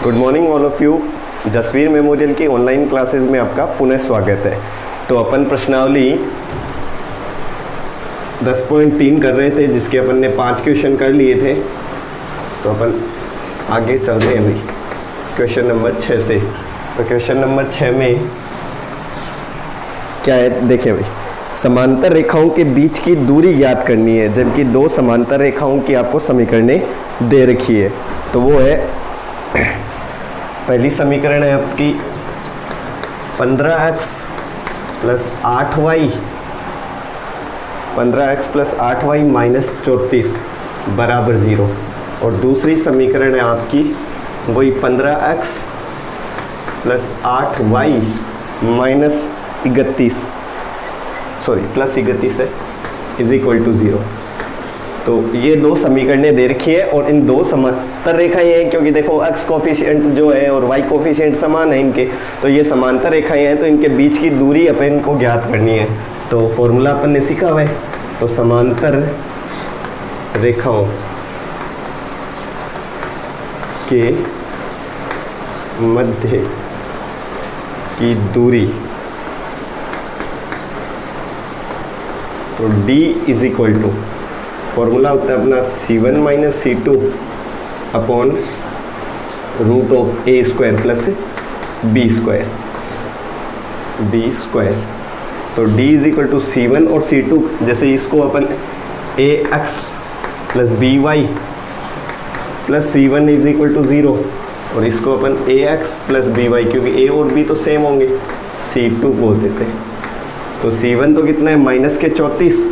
Good morning all of you. Jasveer memorial की online classes में आपका पुनः स्वागत है। तो अपन प्रश्नावली 10.3 कर रहे थे, जिसके अपन ने 5 क्वेश्चन कर लिए थे। तो अपन आगे चल रहे हैं अभी क्वेश्चन नंबर 6 से। तो क्वेश्चन नंबर 6 में क्या है, देखिए भाई, समांतर रेखाओं के बीच की दूरी ज्ञात करनी है, जबकि दो समांतर रेखाओं की आपको समीकरणें दे रखी है। तो वो है, पहली समीकरण है आपकी 15x plus 8y, 15x plus 8y minus 34 बराबर 0। और दूसरी समीकरण है आपकी वही 15x plus 8y minus 31, sorry plus 31 है, इज इक्वल टू 0। तो ये दो समीकरणें दे रखी है और इन दो समांतर रेखाएं हैं, क्योंकि देखो x कोफिशिएंट जो है और y कोफिशिएंट समान है इनके, तो ये समांतर रेखाएं हैं, तो इनके बीच की दूरी अपन को ज्ञात करनी है। तो फॉर्मूला अपन ने सीखा हुआ है। तो समांतर रेखाओं के मध्य की दूरी, तो d is equal to, formula होता है अपना C1 minus C2 upon root of a square plus b square, तो d is equal to C1 और C2, जैसे इसको अपन ax plus by plus C1 is equal to 0, और इसको अपन ax प्लस by, क्योंकि a और b तो सेम होंगे, C2 बोल देते हैं। तो C1 तो कितना है, माइनस के 34,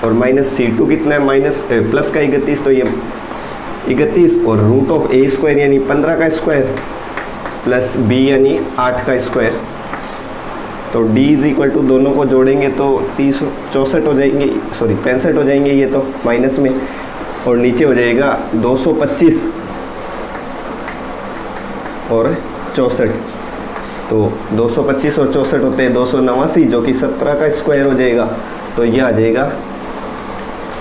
और माइनस C2 कितना है, माइनस प्लस का 31, तो ये 31, और रूट ऑफ a स्क्वायर यानी 15 का स्क्वायर प्लस b यानी 8 का स्क्वायर। तो d इज इक्वल टू, दोनों को जोड़ेंगे तो 64 हो जाएंगे, सॉरी 65 हो जाएंगे ये तो माइनस में, और नीचे हो जाएगा 225 और 64। तो 225 और 64 होते हैं 289, जो कि 17 का स्क्वायर हो जाएगा। तो ये आ जाएगा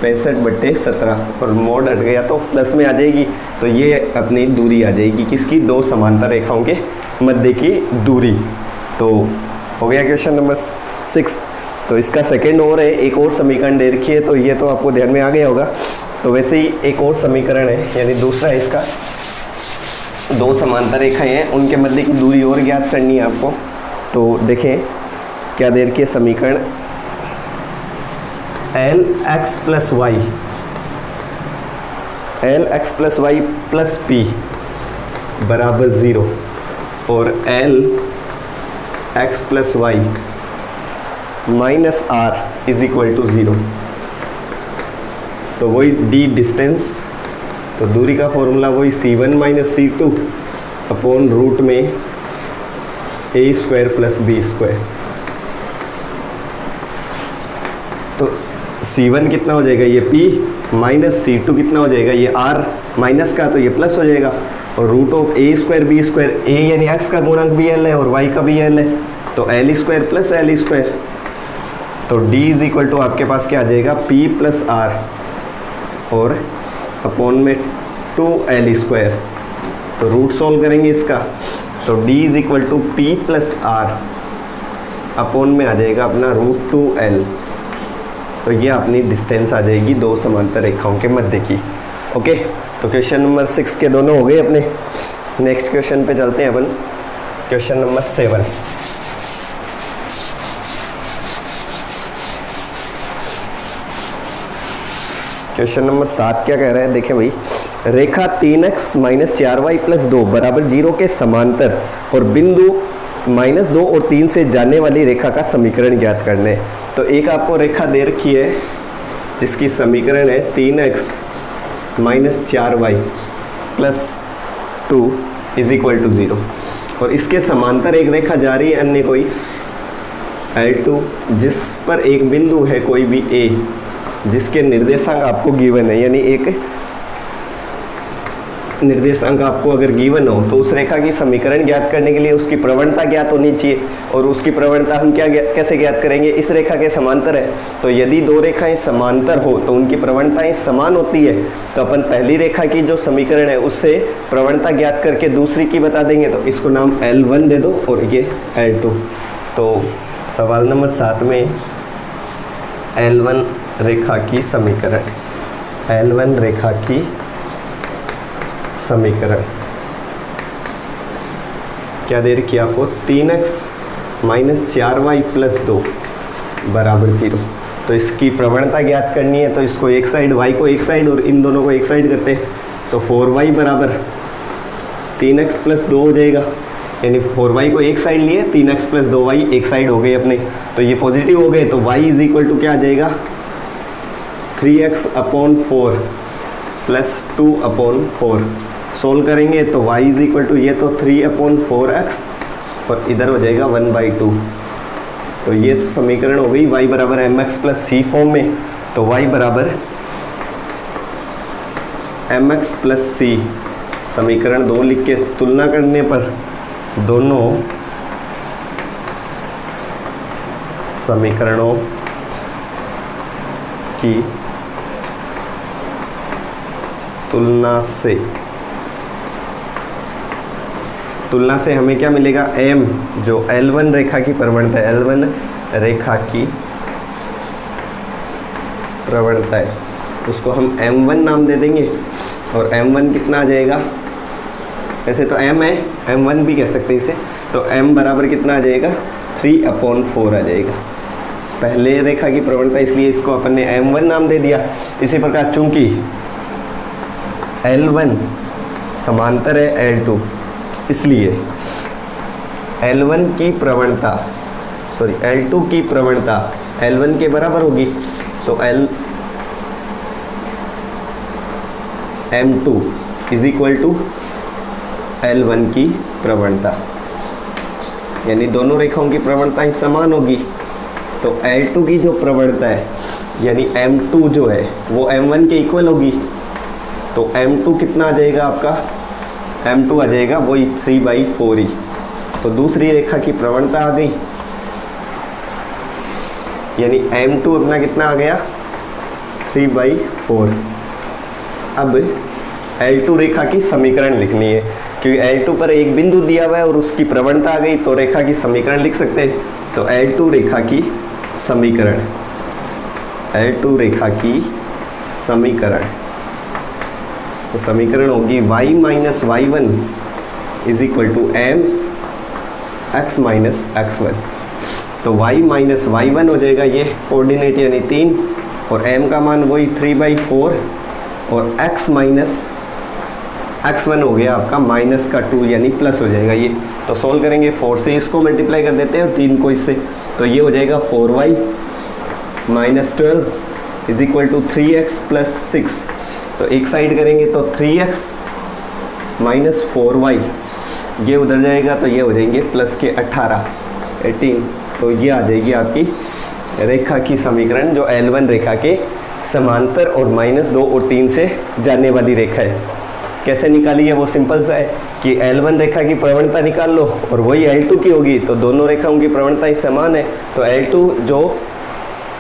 65/17, और मोड हट गया तो प्लस में आ जाएगी। तो ये अपनी दूरी आ जाएगी किसकी, दो समांतर रेखाओं के मध्य की दूरी। तो हो गया क्वेश्चन नंबर 6। तो इसका सेकंड और है, एक और समीकरण दे रखी है, तो ये तो आपको ध्यान में आ गया होगा। तो वैसे ही एक और समीकरण है, यानी दूसरा है इसका, दो समांतर रेखाएं हैं, उनके मध्य की दूरी और ज्ञात करनी है आपको। तो देखें क्या दे रखी है समीकरण, Lx plus y, Lx plus y plus p बराबर 0, और Lx plus y minus r is equal to 0। तो वही d डिस्टेंस, तो दूरी का फॉर्मूला वही C1 minus C2 upon root में a square plus b square. तो C1 कितना हो जाएगा, ये P माइनस C2 कितना हो जाएगा, ये R माइनस का, तो ये प्लस हो जाएगा, और root of a square b square, a यानी x का गुणक भी L है और y का भी L है, तो L square plus L square. तो d इज इक्वल टू आपके पास क्या आ जाएगा, P प्लस R और अपॉन में 2L स्क्वायर। तो रूट सॉल्व करेंगे इसका, तो d is equal to P plus R upon में आ जाएगा अपना रूट 2L। तो ये अपनी डिस्टेंस आ जाएगी दो समांतर रेखाओं के मध्य की। ओके, तो क्वेश्चन नंबर 6 के दोनों हो गए अपने। नेक्स्ट क्वेश्चन पे चलते हैं अपन, क्वेश्चन नंबर 7। क्वेश्चन नंबर 7 क्या कह रहा है, देखें भाई, रेखा 3x माइनस 4y प्लस 2 बराबर 0 के समांतर और बिंदु -2 और 3 से जाने वाली रेखा का समीकरण ज्ञात करने। तो एक आपको रेखा दे रखी है जिसकी समीकरण है 3x minus 4y plus 2 is equal to 0, और इसके समांतर एक रेखा जा रही है अन्य कोई L2, जिस पर एक बिंदु है कोई भी A, जिसके निर्देशांक आपको गिवन है, यानी एक निर्देशांक आपको अगर गिवन हो तो उस रेखा की समीकरण ज्ञात करने के लिए उसकी प्रवणता ज्ञात होनी चाहिए। और उसकी प्रवणता हम कैसे ज्ञात करेंगे, इस रेखा के समांतर है, तो यदि दो रेखाएं समांतर हो तो उनकी प्रवणताएं समान होती है। तो अपन पहली रेखा की जो समीकरण है उससे प्रवणता ज्ञात करके दूसरी की बता देंगे। तो इसको नाम L1 दे दो और ये L2। तो सवाल नंबर 7 में L1 रेखा की समीकरण, L1 रेखा की समीकरण क्या दे रखी है आपको, 3x - 4y + 2 = 0। तो इसकी प्रवणता ज्ञात करनी है, तो इसको एक साइड, y को एक साइड और इन दोनों को एक साइड करते हैं। तो 4y = 3x + 2 हो जाएगा, यानी 4y को एक साइड लिए, 3x + 2y एक साइड हो गए अपने, तो ये पॉजिटिव हो गए। तो y = क्या आ जाएगा, 3x/4 + 2/4। सोल्व करेंगे तो y = ये तो 3/4x और इधर हो जाएगा 1/2। तो ये समीकरण हो गई y = mx + c फॉर्म में। तो y = mx + c, समीकरण 2 लिख के तुलना करने पर दोनों समीकरणों की तुलना से हमें क्या मिलेगा, m जो L1 रेखा की प्रवणता है, L1 रेखा की प्रवणता है, उसको हम m1 नाम दे देंगे। और m1 कितना आ जाएगा, ऐसे तो m है, m1 भी कह सकते हैं इसे। तो m = कितना आ जाएगा, 3/4 आ जाएगा। पहले रेखा की प्रवणता, इसलिए इसको अपन ने m1 नाम दे दिया। इसी प्रकार चूंकि L1 समांतर है L2, इसलिए L1 की प्रवणता, L2 की प्रवणता L1 के बराबर होगी। तो M2 = L1 की प्रवणता, यानी दोनों रेखाओं की प्रवणताएं समान होगी। तो L2 की जो प्रवणता है, यानी M2 जो है वो M1 के इक्वल होगी। तो M2 कितना आ जाएगा आपका, M2 आ जाएगा वही 3/4 ही। तो दूसरी रेखा की प्रवणता आ गई, यानी M2 अपना कितना आ गया, 3/4। अब L2 रेखा की समीकरण लिखनी है, क्योंकि L2 पर एक बिंदु दिया हुआ है और उसकी प्रवणता आ गई, तो रेखा की समीकरण लिख सकते हैं। तो L2 रेखा की समीकरण, L2 रेखा की समीकरण, तो समीकरण होगी y - y1 = mx - x1। तो y - y1 हो जाएगा ये कोऑर्डिनेट, यानी 3, और m का मान वही 3/4, और x - x1 हो गया आपका -2, यानी प्लस हो जाएगा ये। तो सोल्व करेंगे, 4 से इसको मल्टीप्लाई कर देते हैं और 3 को इससे, तो ये हो जाएगा 4y - 12 = 3x + 6। तो एक साइड करेंगे तो 3x - 4y, ये उधर जाएगा तो ये हो जाएंगे प्लस के 18। तो ये आ जाएगी आपकी रेखा की समीकरण, जो L1 रेखा के समांतर और -2 और 3 से जाने वाली रेखा है। कैसे निकाली है, वो सिंपल सा है कि L1 रेखा की प्रवणता निकाल लो और वही L2 की होगी, तो दोनों रेखाओं की प्रवणताएं समान है। तो L2 जो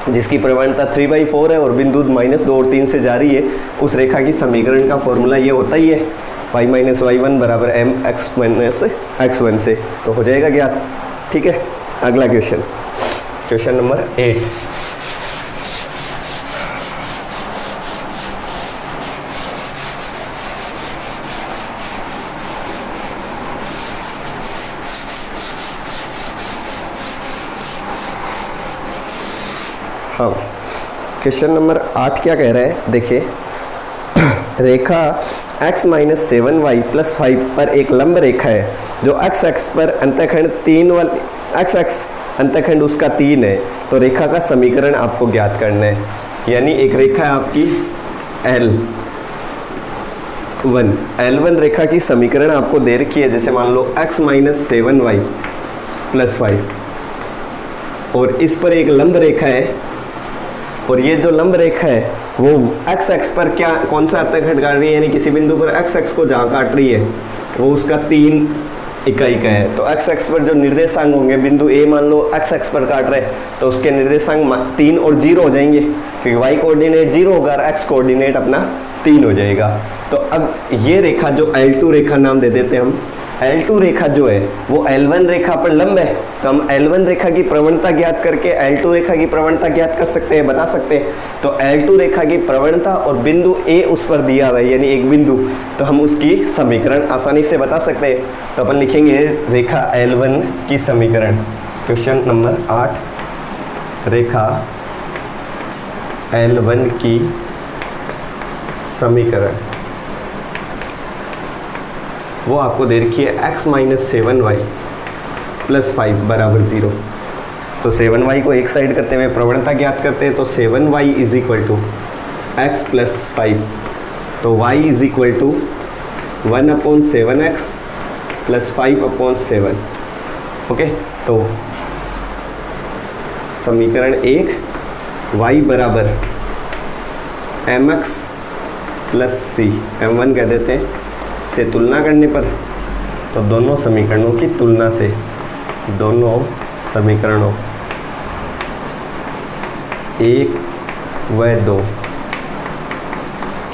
जिसकी प्रवणता 3/4 है और बिंदु -2 और 3 से जा रही है, उस रेखा की समीकरण का फॉर्मूला ये होता ही है, y - y1 = mx - x1 से। तो हो जाएगा ज्ञात। ठीक है, अगला क्वेश्चन नंबर 8। हाँ, क्वेश्चन नंबर 8 क्या कह रहा है, देखिए, रेखा x - 7y + 5 पर एक लंब रेखा है जो x अक्ष पर अंतःखंड 3 वाली, x अक्ष अंतःखंड उसका 3 है। तो रेखा का समीकरण आपको ज्ञात करना है, यानी एक रेखा है आपकी L1 रेखा की समीकरण आपको दे रखी है। जैसे मान लो x - 7y + 5, और इस पर एक लंब रेखा है, और ये जो लंब रेखा है वो एक्स एक्स पर क्या कौन सा आयताकार काट रही है, यानी किसी बिंदु पर एक्स एक्स को जहाँ काट रही है वो उसका 3 इकाई का है। तो एक्स एक्स पर जो निर्देशांक होंगे, बिंदु ए मान लो एक्स एक्स पर काट रहे हैं तो उसके निर्देशांक 3 और 0 हो जाएंगे, क्योंकि वाई कोऑर्डिनेट 0 होगा और एक्स कोऑर्डिनेट अपना 3 हो जाएगा। तो अब ये रेखा जो L2 रेखा नाम दे देते हैं हम, L2 रेखा जो है वो L1 रेखा पर लंब है, तो हम L1 रेखा की प्रवणता ज्ञात करके L2 रेखा की प्रवणता ज्ञात कर सकते हैं, बता सकते हैं। तो L2 रेखा की प्रवणता और बिंदु A उस पर दिया हुआ है, यानी एक बिंदु, तो हम उसकी समीकरण आसानी से बता सकते हैं। तो अपन लिखेंगे रेखा L1 की समीकरण, क्वेश्चन नंबर 8, रेखा L1 की समीकरण वो आपको दे रखी है x - 7y + 5 = 0। तो 7y को एक साइड करते हुए प्रवणता ज्ञात करते हैं, तो 7y = x + 5, तो y = 1/7x + 5/7। ओके, तो समीकरण 1 y = mx + c, m1 कह देते हैं, से तुलना करने पर, तो दोनों समीकरणों की तुलना से, दोनों समीकरणों 1 व 2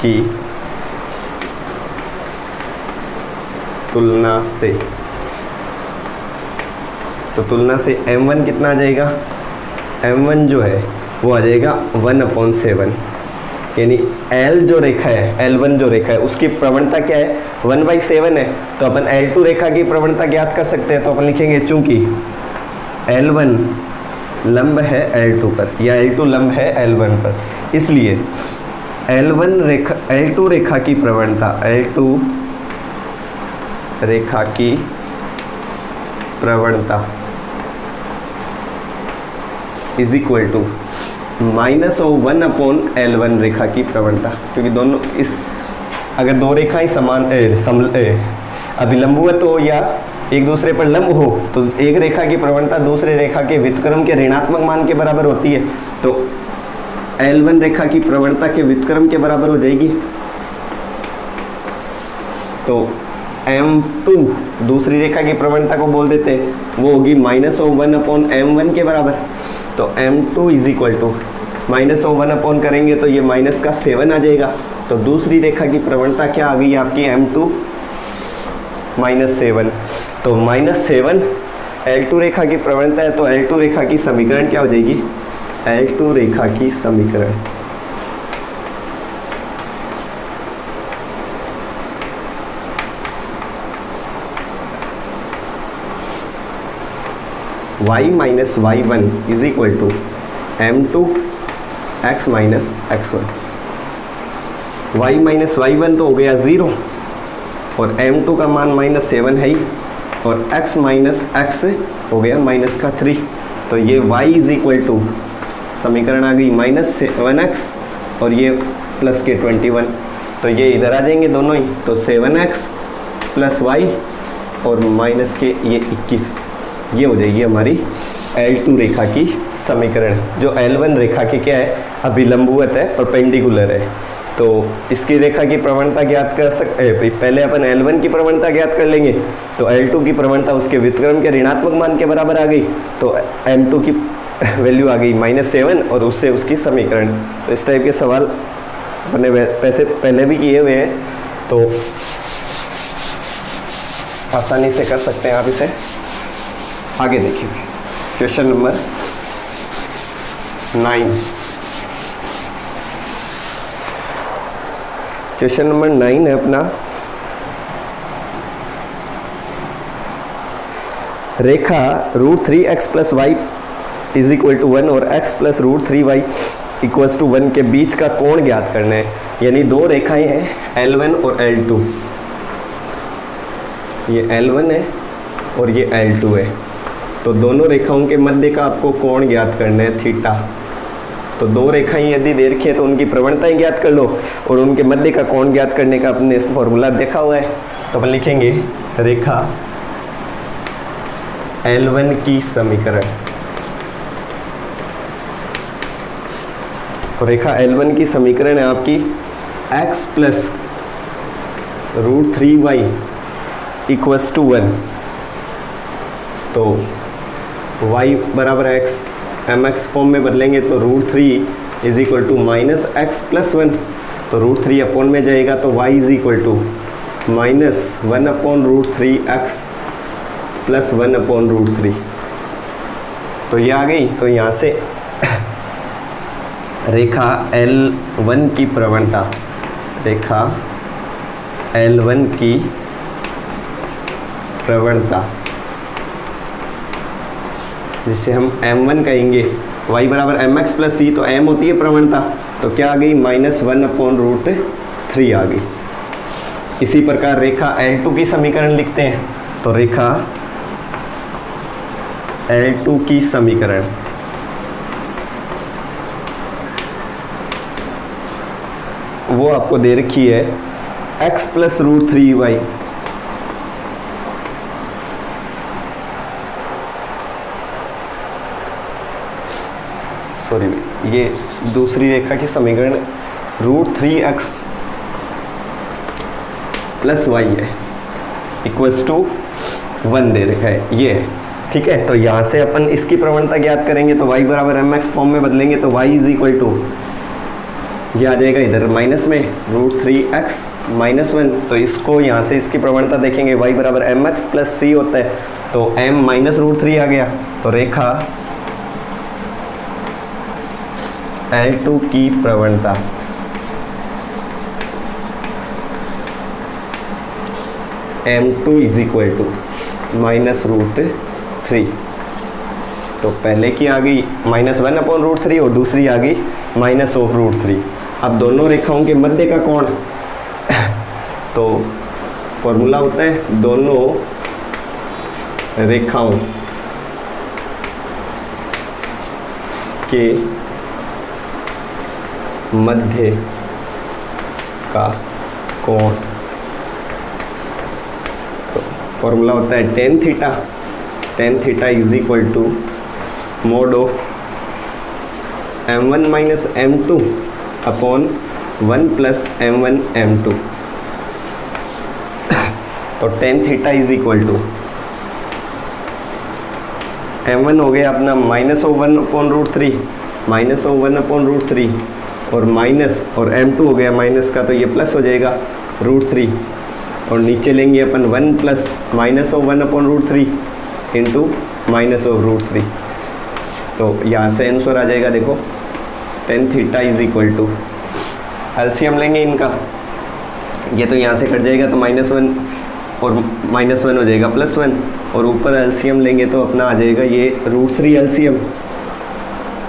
की तुलना से, तो तुलना से m1 कितना आ जाएगा, m1 जो है वो आ जाएगा 1/7, यानी L जो रेखा है, L1 जो रेखा है उसकी प्रवणता क्या है, 1/7 है। तो अपन L2 रेखा की प्रवणता ज्ञात कर सकते हैं, तो अपन लिखेंगे चूंकि L1 लंब है L2 पर या L2 लंब है L1 पर, इसलिए L2 रेखा की प्रवणता, L2 रेखा की प्रवणता = -1/L1 रेखा की प्रवणता, क्योंकि दोनों इस अगर दो रेखाएं समान अभिलंबवत हो या एक दूसरे पर लंब हो, तो एक रेखा की प्रवणता दूसरे रेखा के व्युत्क्रम के ऋणात्मक मान के बराबर होती है, तो L1 रेखा की प्रवणता के व्युत्क्रम के बराबर हो जाएगी। तो M2 दूसरी रेखा की प्रवणता को बोल देते हैं, वो होगी -1/M1 के बराबर। तो M2 = -1 करेंगे तो ये -7 आ जाएगा। तो दूसरी रेखा की प्रवणता क्या आ गई आपकी, M2 -7। तो -7 L2 रेखा की प्रवणता है, तो L2 रेखा की समीकरण क्या हो जाएगी, L2 रेखा की समीकरण y - y1 = M2 x - x1। y - y1 तो हो गया 0 और M2 का मान -7 है ही, और x - x हो गया -3। तो ये y = समीकरण आ गई -7x और ये प्लस के 21, तो ये इधर आ जाएंगे दोनों ही, तो 7x + y और माइनस के ये 21, ये हो जाएगी हमारी L2 रेखा की समीकरण, जो L1 रेखा की क्या है, अभिलंबवत है, परपेंडिकुलर है। तो इसकी रेखा की प्रवणता ज्ञात कर सकते हैं। पहले अपन L1 की प्रवणता ज्ञात कर लेंगे, तो L2 की प्रवणता उसके व्युत्क्रम के ऋणात्मक मान के बराबर आ गई, तो M2 की वैल्यू आ गई -7 और उससे उसकी समीकरण। तो इस टाइप के सवाल अपने पैसे पहले भी किए हुए हैं, तो आसानी से कर सकते हैं आप इसे। आगे देखिए क्वेश्चन नंबर 9। क्वेश्चन नंबर 9 है अपना, रेखा √3x + y = 1 और x + √3y = 1 के बीच का कोण ज्ञात करना है। यानी दो रेखाएं हैं L1 और L2, ये L1 है और ये L2 है। तो दोनों रेखाओं के मध्य का आपको कोण ज्ञात करना है, थीटा। तो दो रेखाएं यदि दे रखी है तो उनकी प्रवणताएं ज्ञात कर लो, और उनके मध्य का कोण ज्ञात करने का अपने फॉर्मूला देखा हुआ है। तो अपन लिखेंगे रेखा L1 की समीकरण, तो रेखा L1 की समीकरण है आपकी x plus √3y equals to 1। तो y बराबर x mx फॉर्म में बदलेंगे तो √3 is equal to minus x plus 1। तो √3 अपॉन में जाएगा तो y is equal to minus 1 upon √3x plus 1 upon √3। तो ये आ गई। तो यहाँ से रेखा L1 की प्रवणता, रेखा L1 की प्रवणता जिसे हम M1 कहेंगे, y बराबर mx प्लस c, तो m होती है प्रवणता, तो क्या आ गई माइनस 1 अपॉन √3 आ गई। इसी प्रकार रेखा L2 की समीकरण लिखते हैं। तो रेखा L2 की समीकरण वो आपको दे रखी है x प्लस √3y, सॉरी ये दूसरी रेखा की समीकरण √3x प्लस y है इक्वल्स टू 1 दे रखा है ये, ठीक है। तो यहाँ से अपन इसकी प्रवणता ज्ञात करेंगे तो y बराबर mx फॉर्म में बदलेंगे तो y इज इक्वल टू, ये आ जाएगा इधर माइनस में √3x माइनस 1। तो इसको यहाँ से इसकी प्रवणता देखेंगे, y बराबर mx प्लस c होता है, तो m माइनस √3 आ गया। तो रेखा L2 की प्रवणता m2 is equal to minus √3। तो पहले की आ गई माइनस 1 अपॉन √3 और दूसरी आ गई माइनस ऑफ √3। अब दोनों रेखाओं के मध्य का कोण तो फॉर्मूला होता है दोनों रेखाओं के मध्य का कोण, तो फॉर्मूला होता है tan theta is equal to mod of m1 minus m2 upon 1 plus m1 m2। तो tan theta is equal to m1 हो गया अपना minus of 1 upon √3, minus of 1 upon √3 और माइनस, और m2 हो गया माइनस का तो ये प्लस हो जाएगा √3, और नीचे लेंगे अपन 1 plus minus of 1 upon √3 into minus of √3। तो यहाँ से आंसर आ जाएगा, देखो tan theta is equal to, LCM लेंगे इनका, ये तो यहाँ से कट जाएगा तो -1 और -1 हो जाएगा +1, और ऊपर एलसीएम लेंगे तो अपना आ जाएगा ये √3 एलसीएम,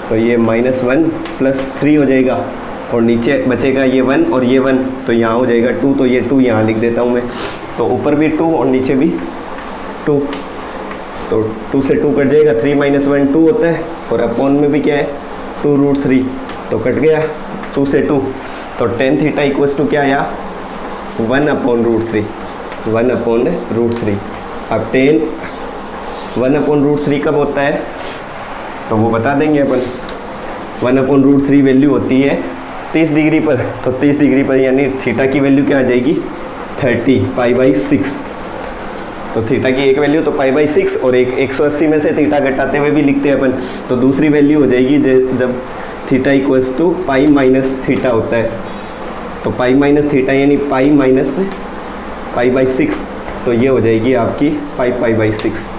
तो ये -1 + 3 हो जाएगा, और नीचे बचेगा ये 1 और ये 1, तो यहाँ हो जाएगा 2, तो ये 2 यहाँ लिख देता हूँ मैं। तो ऊपर भी 2 और नीचे भी 2, तो 2 से 2 कट जाएगा, 3 - 1 2 होता है, और अपॉन में भी क्या है 2√3, तो कट गया 2 से 2। तो tan थीटा इक्वल्स टू क्या आया 1 अपॉन √3, 1 अपॉन √3। अब tan 1 अपॉन √3 कब होता है तो वो बता देंगे अपन। 1 अपॉन √3 वैल्यू होती है 30 डिग्री पर, तो 30 डिग्री पर यानी थीटा की वैल्यू क्या आ जाएगी 30 π/6। तो थीटा की एक वैल्यू तो π/6 और एक 180 में से थीटा घटाते हुए भी लिखते हैं अपन, तो दूसरी वैल्यू हो जाएगी जब theta equals to pi minus theta होता है, तो पाई माइनस थीटा यानी पाई माइनस π/6, तो ये हो जाएगी आपकी 5 π/6।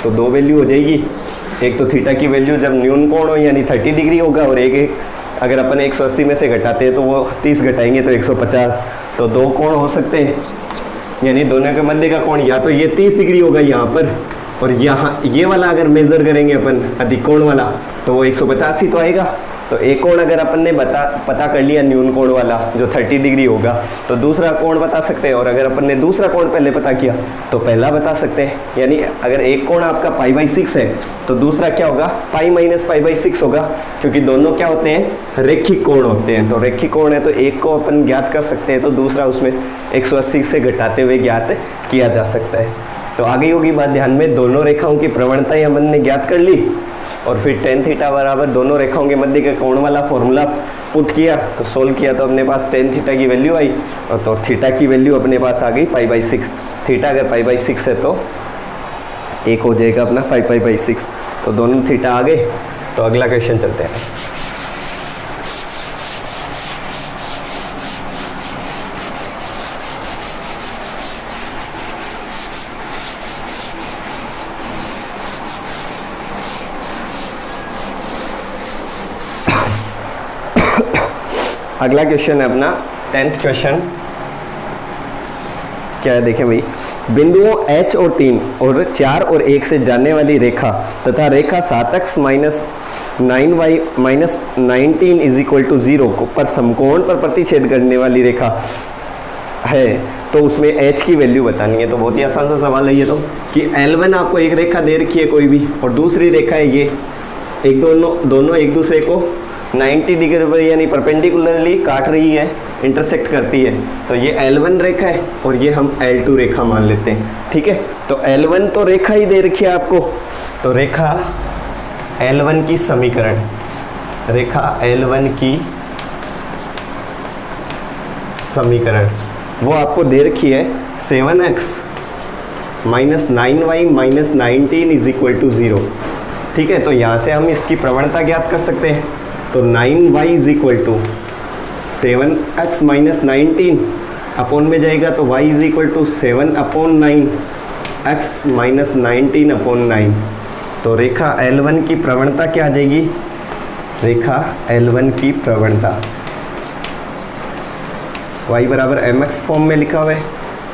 तो दो वैल्यू हो जाएगी, एक तो थीटा की वैल्यू जब न्यून कोण हो यानी 30 डिग्री होगा, और एक अगर अपन 180 में से घटाते हैं तो वो 30 घटाएंगे तो 150, तो दो कोण हो सकते हैं, यानी दोनों के मध्य का कोण या तो ये 30 डिग्री होगा यहाँ पर, और यहाँ ये वाला अगर मेज़र करेंगे अपन अधिक कोण वाला तो वो 150 ही तो आएगा। तो एक कोण अगर अपन ने पता कर लिया न्यून कोण वाला जो 30 डिग्री होगा, तो दूसरा कोण बता सकते हैं, और अगर अपन ने दूसरा कोण पहले पता किया तो पहला बता सकते हैं। यानी अगर एक कोण आपका π/6 है तो दूसरा क्या होगा पाई माइनस π/6 होगा, क्योंकि दोनों क्या होते हैं रेखिक कोण होते हैं। तो रेखिक कोण है तो एक को अपन ज्ञात कर सकते हैं, तो दूसरा उसमें 180 से घटाते हुए ज्ञात किया जा सकता है। तो आगे होगी बात ध्यान में, दोनों रेखाओं की प्रवणताएं हमने ज्ञात कर ली, और फिर tan थीटा बराबर दोनों रेखाओं के मध्य के कोण वाला फॉर्मूला पुट किया, तो सोल्व किया तो अपने पास tan थीटा की वैल्यू आई, और तो थीटा की वैल्यू अपने पास आ गई π/6। थीटा अगर π/6 है तो एक हो जाएगा अपना 5π/6, तो दोनों थीटा आ गए। तो अगला क्वेश्चन चलते हैं। अगला क्वेश्चन है अपना 10th क्वेश्चन। क्या है देखें भाई, बिंदुओं H और 3 और 4 और 1 से जाने वाली रेखा तथा रेखा 7x minus 9y minus 19 is equal to 0 पर समकोण पर प्रतिच्छेद करने वाली रेखा है, तो उसमें H की वैल्यू बतानी है। तो बहुत ही आसान सा सवाल है ये तो, कि L1 आपको एक रेखा दे रखी है कोई भी, और दूसरी रेखा है ये, एक दोनों एक दूसरे को 90 डिग्री पर यानी परपेंडिकुलरली काट रही है, इंटरसेक्ट करती है। तो ये L1 रेखा है और ये हम L2 रेखा मान लेते हैं, ठीक है। तो L1 तो रेखा ही दे रखी है आपको, तो रेखा L1 की समीकरण, रेखा L1 की समीकरण वो आपको दे रखी है 7x minus 9y minus 19 is equal to 0, ठीक है। तो यहाँ से हम इसकी प्रवणता ज्ञात कर सकते हैं। तो 9y is equal to 7x minus 19 upon में जाएगा, तो y is equal to 7/9 x minus 19/9। तो रेखा L1 की प्रवणता क्या आ जाएगी, रेखा L1 की प्रवणता y बराबर mx फॉर्म में लिखा हुआ है,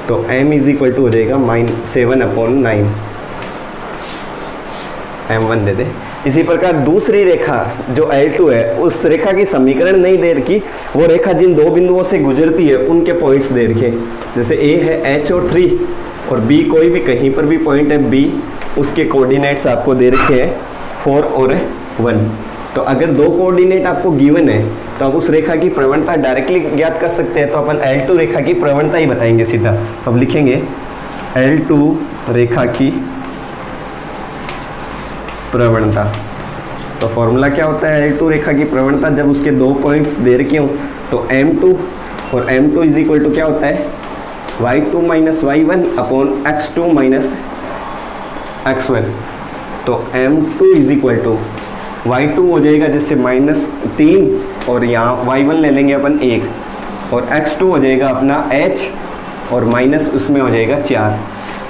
तो m इज इक्वल टू हो जाएगा 7/9 m1 दे दे। इसी प्रकार दूसरी रेखा जो L2 है, उस रेखा की समीकरण नहीं दे रखी, वो रेखा जिन दो बिंदुओं से गुजरती है उनके पॉइंट्स दे रखे, जैसे A है H और 3 और B कोई भी कहीं पर भी पॉइंट है B, उसके कोऑर्डिनेट्स आपको दे रखे हैं 4 और 1। तो अगर दो कोऑर्डिनेट आपको गिवन है तो आप उस रेखा की प्रवणता डायरेक्टली ज्ञात कर सकते हैं। तो अपन L2 रेखा की प्रवणता ही बताएंगे सीधा। तो अब लिखेंगे L2 रेखा की प्रवणता। तो फॉर्मूला क्या होता है L2 रेखा की प्रवणता, जब उसके दो पॉइंट्स दे रखे हों, तो M2 और M2 इज इक्वल टू क्या होता है y2 minus y1 upon x2 minus x1। तो M2 is equal to y2 हो जाएगा जैसे -3 और यहाँ y1 ले लेंगे अपन 1 और x2 हो जाएगा अपना h और माइनस उसमें हो जाएगा 4।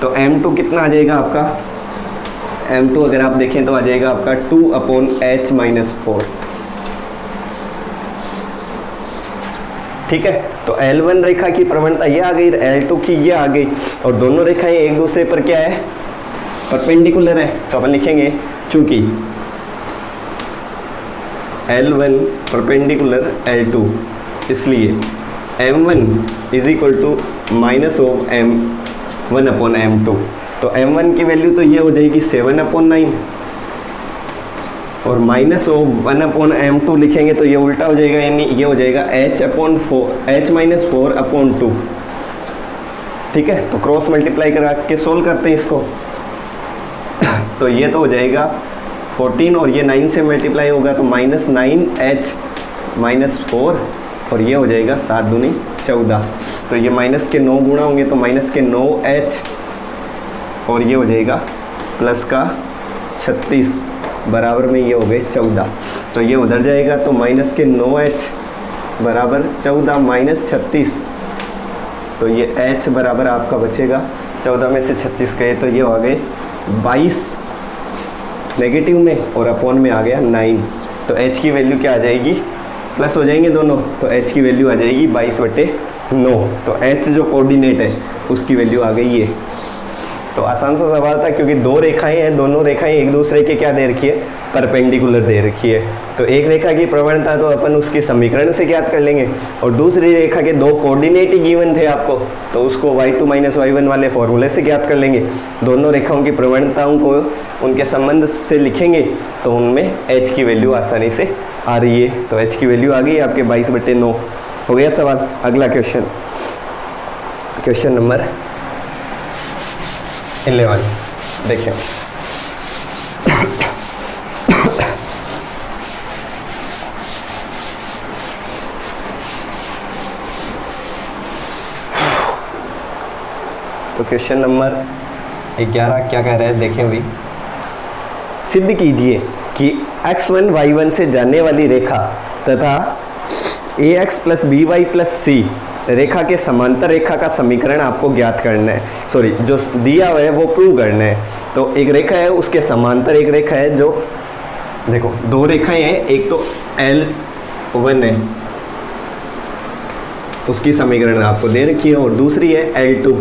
तो M2 कितना आ जाएगा आपका, M2 अगर आप देखें तो आ जाएगा आपका 2/h माइनस 4, ठीक है। तो L1 रेखा की प्रवणता ये आ गई, L2 की ये आ गई, और दोनों रेखाएं एक दूसरे पर क्या है, परपेंडिकुलर है। तो अपन लिखेंगे चूंकि L1 परपेंडिकुलर L2, इसलिए M1 is equal to minus of M1 upon M2। तो M1 की वैल्यू तो ये हो जाएगी 7/9 और माइनस ऑफ 1/M2 लिखेंगे तो ये उल्टा हो जाएगा, यानी ये हो जाएगा h माइनस 4/2, ठीक है। तो क्रॉस मल्टीप्लाई करा के सोल्व करते हैं इसको। तो ये तो हो जाएगा 14 और ये 9 से मल्टीप्लाई होगा तो -9h माइनस 4 और ये हो जाएगा 7 दूनी 14। तो ये माइनस के 9 गुणा होंगे तो माइनस के 9h और ये हो जाएगा प्लस का 36 बराबर में ये हो गए 14। तो ये उधर जाएगा तो माइनस के 9h बराबर 14 माइनस 36, तो ये h बराबर आपका बचेगा 14 में से 36 गए तो ये हो गए 22 नेगेटिव में और अपॉन में आ गया 9। तो h की वैल्यू क्या आ जाएगी, प्लस हो जाएंगे दोनों, तो h की वैल्यू आ जाएगी 22/9। तो h जो कोऑर्डिनेट है उसकी वैल्यू आ गई ये। तो आसान सा सवाल था, क्योंकि दो रेखाएं हैं, दोनों रेखाएं एक दूसरे के क्या दे रखी है, परपेंडिकुलर दे रखी है। तो एक रेखा की प्रवणता तो अपन उसके समीकरण से ज्ञात कर लेंगे, और दूसरी रेखा के दो कोऑर्डिनेट ही गिवन थे आपको, तो उसको y2 माइनस y1 वाले फॉर्मूले से ज्ञात कर लेंगे। दोनों रेखाओं की प्रवणताओं को उनके संबंध से लिखेंगे तो उनमें h की वैल्यू आसानी से आ रही है। तो h की वैल्यू आ गई आपके 22/9। हो गया सवाल। अगला क्वेश्चन, क्वेश्चन नंबर 11 देखिए। तो क्वेश्चन नंबर 11 क्या कह रहा है, देखें भाई। सिद्ध कीजिए कि x1 y1 से जाने वाली रेखा तथा ax plus B Y plus C रेखा के समांतर रेखा का समीकरण आपको ज्ञात करना है, सॉरी जो दिया हुआ है वो प्रूव करना है। तो एक रेखा है उसके समांतर एक रेखा है, जो देखो दो रेखाएं हैं, एक तो L1 है उसकी समीकरण आपको दे रखी है और दूसरी है L2।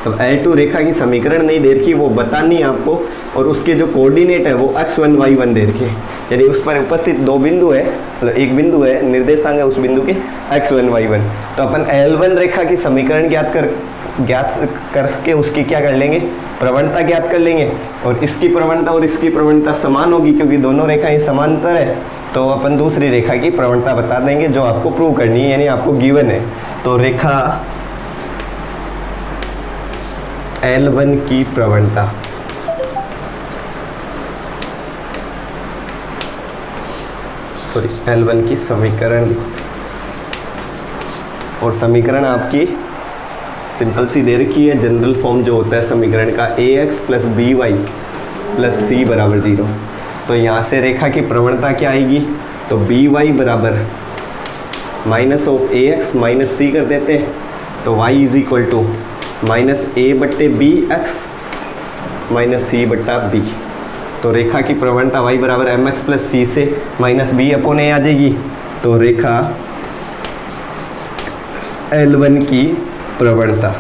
तो L2 रेखा की समीकरण नहीं दे रखी, वो बतानी है आपको, और उसके जो कोऑर्डिनेट है वो x1 y1 दे रखे, यानी उस पर उपस्थित दो बिंदु है, मतलब एक बिंदु है, निर्देशांक है उस बिंदु के x1 y1। तो अपन L1 रेखा की समीकरण ज्ञात करके उसकी क्या कर लेंगे, प्रवणता ज्ञात कर लेंगे, और इसकी प्रवणता और इसकी प्रवणता समान होगी क्योंकि दोनों रेखाएं समांतर है। तो अपन दूसरी रेखा की प्रवणता बता देंगे जो आपको प्रूव करनी है, यानी आपको गिवन है। तो रेखा L1 की प्रवणता सॉरी L1 की समीकरण, और समीकरण आपकी सिंपल सी दे रखी है, जनरल फॉर्म जो होता है समीकरण का ax plus B Y plus C बराबर 0। तो यहाँ से रेखा की प्रवणता क्या आएगी, तो बी वाई बराबर minus of A X minus C कर देते हैं, तो y is equal to minus A बट्टे बी एक्स माइनस सी बट्टा बी। तो रेखा की प्रवणता y बराबर एम एक्स प्लस सी से माइनस बी अपॉन ए आ जाएगी। तो रेखा L1 की प्रवणता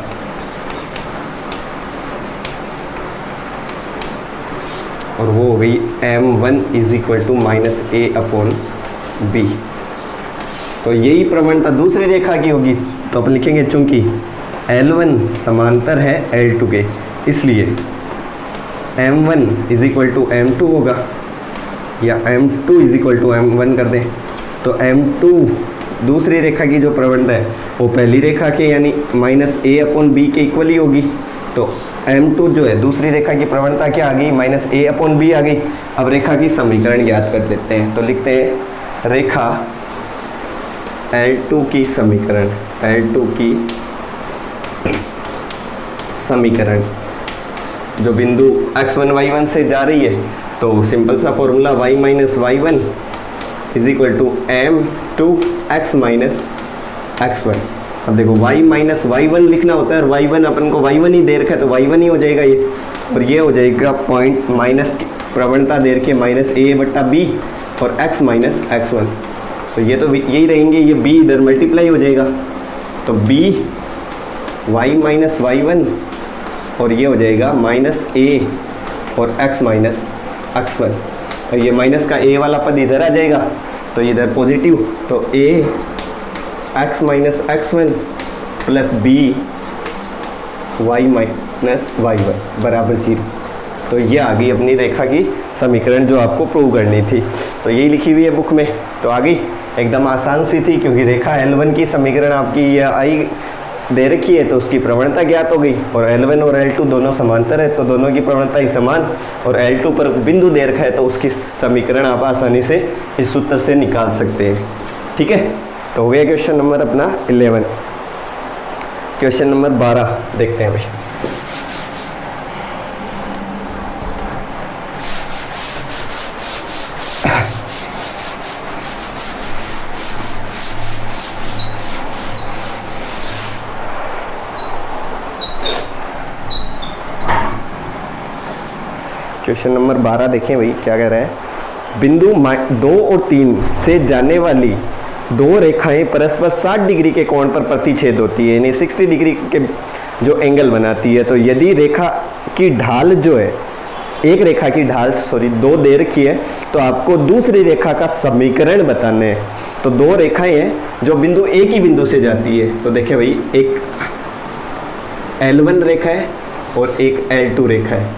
और वो हो गई M1 is equal to minus a upon b. तो यही प्रवणता दूसरी रेखा की होगी, तो अपन लिखेंगे चूंकि L1 समांतर है L2 के, इसलिए M1 is equal to M2 होगा, या M2 is equal to M1 कर दें। तो M2 दूसरी रेखा की जो प्रवणता है वो पहली रेखा के यानी माइनस ए अपॉन बी के इक्वल ही होगी। तो M2 जो है दूसरी रेखा की प्रवणता क्या आ गई, माइनस ए अपॉन बी आ गई। अब रेखा की समीकरण ज्ञात कर देते हैं, तो लिखते हैं रेखा L2 की समीकरण, L2 की समीकरण जो बिंदु x1 y1 से जा रही है, तो सिंपल सा formula y minus y1 is equal to m2x minus x1। अब देखो y माइनस y1 लिखना होता है और y1 अपन को y1 ही दे रखा है, तो y1 ही हो जाएगा ये, और ये हो जाएगा पॉइंट माइनस प्रवणता दे रखे माइनस ए बट्टा बी और x माइनस x1। तो ये तो यही रहेंगे, ये b इधर मल्टीप्लाई हो जाएगा, तो b y माइनस y1 और ये हो जाएगा माइनस ए और x माइनस x1, और ये माइनस का a वाला पद इधर आ जाएगा तो इधर पॉजिटिव, तो a x minus x1 plus b y minus y1 बराबर 0। तो ये आ गई अपनी रेखा की समीकरण जो आपको प्रूव करनी थी। तो यही लिखी हुई है बुक में, तो आ गई, एकदम आसान सी थी क्योंकि रेखा L1 की समीकरण आपकी ये आई दे रखी है, तो उसकी प्रवणता ज्ञात हो गई, और L1 और L2 दोनों समांतर है तो दोनों की प्रवणता ही समान, और L2 पर बिंदु दे रखा है तो उसकी समीकरण आप आसानी से इस सूत्र से निकाल सकते हैं। ठीक है, तो हो गया क्वेश्चन नंबर अपना 11। क्वेश्चन नंबर 12 देखते हैं भाई। क्वेश्चन नंबर 12 देखें भाई क्या कह रहा है। बिंदु 2 और 3 से जाने वाली दो रेखाएं परस्पर 60 डिग्री के कोण पर प्रतिच्छेद होती है, यानी 60 डिग्री के जो एंगल बनाती है। तो यदि रेखा की ढाल जो है, एक रेखा की ढाल दो दे रखी है, तो आपको दूसरी रेखा का समीकरण बताना है। तो दो रेखाएं हैं जो बिंदु एक ही बिंदु से जाती है, तो देखिए भाई एक L1 रेखा है और एक L2 रेखा है,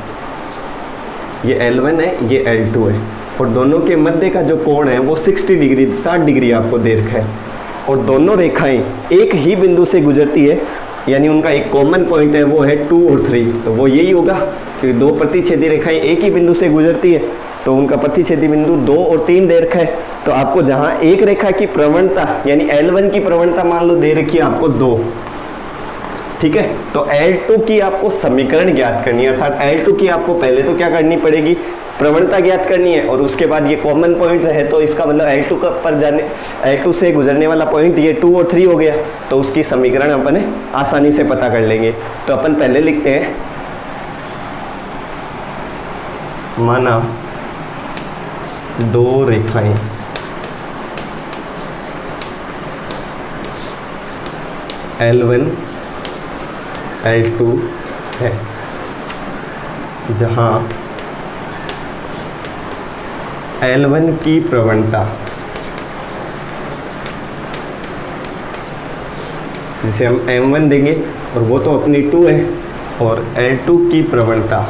ये L1 है ये L2 है, और दोनों के मध्य का जो कोण है वो 60 डिग्री 60 डिग्री आपको दे रखा है, और दोनों रेखाएं एक ही बिंदु से गुजरती है, यानी उनका एक कॉमन पॉइंट है वो है 2 और 3। तो वो यही होगा क्योंकि दो प्रतिच्छेदी रेखाएं एक ही बिंदु से गुजरती है, तो उनका प्रतिच्छेदी बिंदु 2 और 3 दे रखा है। तो आपको जहाँ एक रेखा की प्रवणता यानी L1 की प्रवणता मान लो दे रखी है आपको 2, ठीक है। तो L2 की आपको समीकरण ज्ञात करनी है, अर्थात L2 की आपको पहले तो क्या करनी पड़ेगी, प्रवणता ज्ञात करनी है, और उसके बाद ये कॉमन पॉइंट है तो इसका मतलब L2 का पर जाने L2 से गुजरने वाला पॉइंट ये 2 और 3 हो गया, तो उसकी समीकरण अपन आसानी से पता कर लेंगे। तो अपन पहले लिखते हैं, माना दो रेखाएं L1 L2 है, जहां L1 की प्रवणता, जिसे हम M1 देंगे और वो तो अपनी 2 है, और L2 की प्रवणता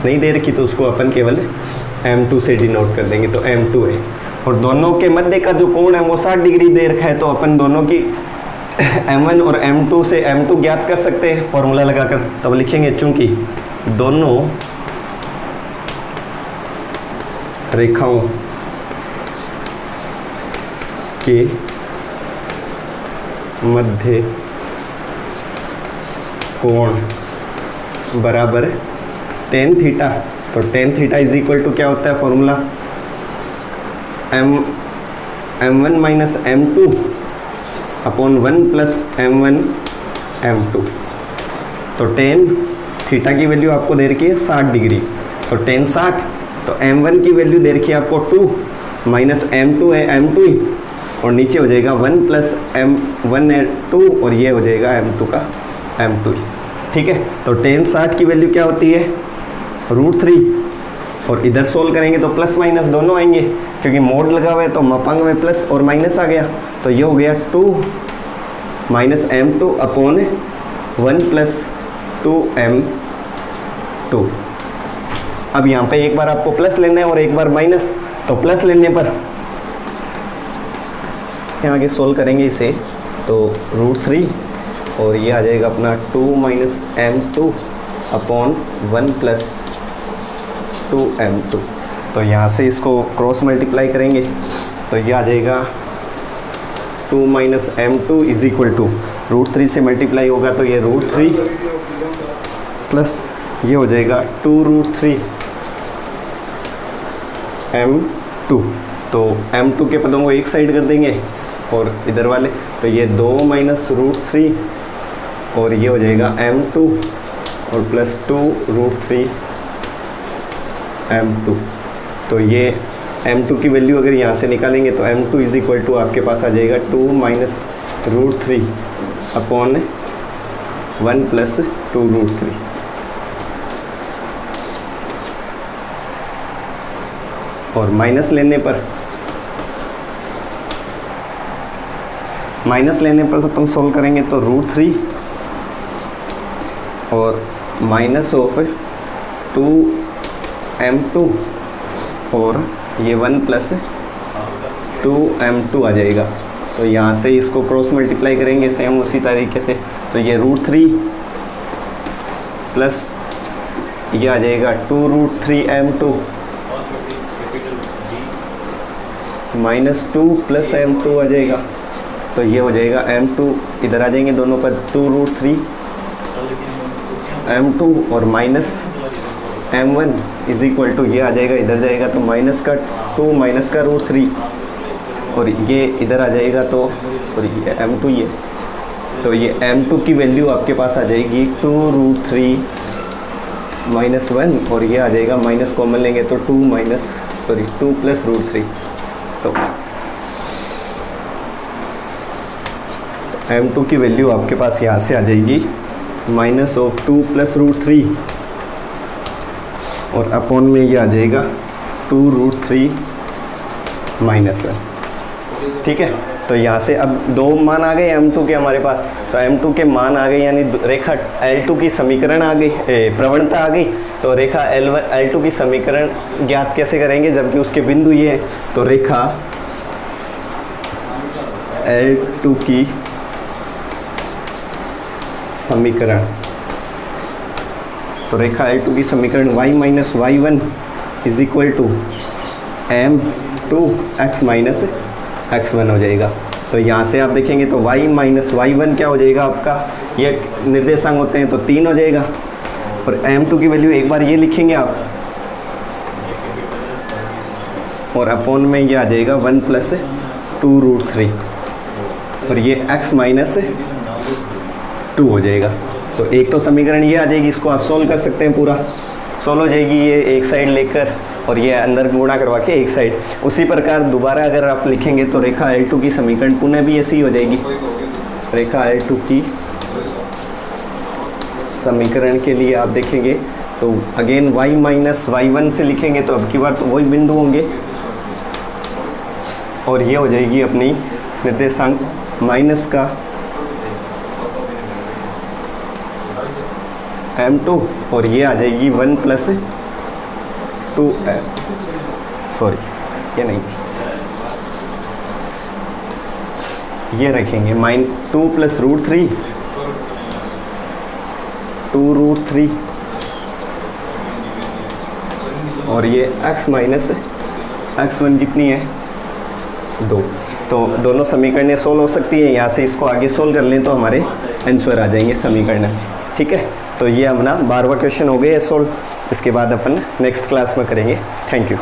नहीं दे रखी तो उसको अपन केवल M2 से डिनोट कर देंगे, तो M2 है। और दोनों के मध्य का जो कोण है वो 60 डिग्री दे रखा है, तो अपन दोनों की M1 और M2 से M2 ज्ञात कर सकते हैं फॉर्मूला लगाकर। तब तो लिखेंगे चूंकि दोनों रेखाओं के मध्य कोण बराबर tan थीटा, तो tan theta is equal to क्या होता है formula, M1 minus M2 upon 1 plus M1 M2। तो tan थीटा की वैल्यू आपको दे रखी है 60 डिग्री, तो tan 60, तो M1 की वैल्यू दे रखी है आपको 2 माइनस M2 है M2 ही, और नीचे हो जाएगा 1 प्लस M1 है 2, और ये हो जाएगा M2 का M2 ही, ठीक है। तो tan 60 की वैल्यू क्या होती है √3, और इधर सोल्व करेंगे तो प्लस माइनस दोनों आएंगे, क्योंकि मोड लगा हुआ है तो मापांक में प्लस और माइनस आ गया, तो ये हो गया 2 minus M2 upon 1 plus 2M2। अब यहाँ पे एक बार आपको प्लस लेना है और एक बार माइनस, तो प्लस लेने पर यहाँ आगे सोल्व करेंगे इसे, तो √3, और ये आ जाएगा अपना 2 minus M2 upon 1 plus 2M2। तो यहाँ से इसको क्रॉस मल्टीप्लाई करेंगे तो ये आ जाएगा 2 minus M2 is equal to √3 से मल्टीप्लाई होगा तो ये √3 प्लस ये हो जाएगा 2√3 M2। तो M2 के पदों को एक साइड कर देंगे और इधर वाले, तो ये 2 माइनस √3 और ये हो जाएगा M2 और प्लस 2√3 M2। तो ये M2 की वैल्यू अगर यहाँ से निकालेंगे तो M2 इज इक्वल टू आपके पास आ जाएगा 2 माइनस √3 अपॉन 1 प्लस 2√3। और माइनस लेने पर अपन सोल्व करेंगे तो √3 और माइनस ऑफ 2M2 और ये 1 प्लस 2M2 आ जाएगा। तो यहाँ से इसको क्रॉस मल्टीप्लाई करेंगे सेम उसी तरीके से, तो ये √3 प्लस ये आ जाएगा 2√3M2 माइनस 2 प्लस M2 आ जाएगा। तो ये हो जाएगा M2 इधर आ जाएंगे दोनों पर 2√3 M2 और minus M1 is equal to ये आ जाएगा इधर जाएगा तो माइनस का 2 माइनस का √3 और ये इधर आ जाएगा तो सॉरी ये M2 ये, तो ये M2 की वैल्यू आपके पास आ जाएगी 2√3 माइनस 1 और ये आ जाएगा माइनस कॉमन लेंगे तो 2 प्लस √3। तो M2 की वैल्यू आपके पास यहाँ से आ जाएगी माइनस ऑफ 2 प्लस √3 और अपॉन में ये आ जाएगा 2√3 माइनस 1। ठीक है, तो यहाँ से अब दो मान आ गए M2 के हमारे पास, तो M2 के मान आ गए यानी रेखा L2 की समीकरण आ गई, प्रवणता आ गई। तो रेखा L2 की समीकरण ज्ञात कैसे करेंगे जबकि उसके बिंदु ये है, तो रेखा L2 की समीकरण, तो रेखा L2 की समीकरण y minus y1 is equal to M2 x minus x1 हो जाएगा। तो यहाँ से आप देखेंगे तो y माइनस y1 क्या हो जाएगा आपका, ये निर्देशांक होते हैं तो 3 हो जाएगा। और m2 की वैल्यू एक बार ये लिखेंगे आप, और अपॉन में ये आ जाएगा 1 प्लस 2√3, और ये x माइनस 2 हो जाएगा। तो एक तो समीकरण ये आ जाएगी, इसको आप सोल्व कर सकते हैं, पूरा सोल्व हो जाएगी ये एक साइड लेकर, और ये अंदर गुणा करवा के एक साइड। उसी प्रकार दोबारा अगर आप लिखेंगे तो रेखा L2 की समीकरण पुनः भी ऐसी हो जाएगी। रेखा L2 की समीकरण के लिए आप देखेंगे तो अगेन y माइनस y1 से लिखेंगे तो अब की बार तो वही बिंदु होंगे, और ये हो जाएगी अपनी निर्देशांक माइनस का m2, और ये आ जाएगी 1 प्लस 2, सॉरी ये नहीं, ये रखेंगे -2 प्लस √3, 2√3, और ये x माइनस x1 कितनी है 2। तो दोनों समीकरणें सोल्व हो सकती है, यहाँ से इसको आगे सोल्व कर लें तो हमारे आंसर आ जाएंगे समीकरण। ठीक है, तो ये अपना 12वां क्वेश्चन हो गया सोल्व। इसके बाद अपन नेक्स्ट क्लास में करेंगे। Thank you.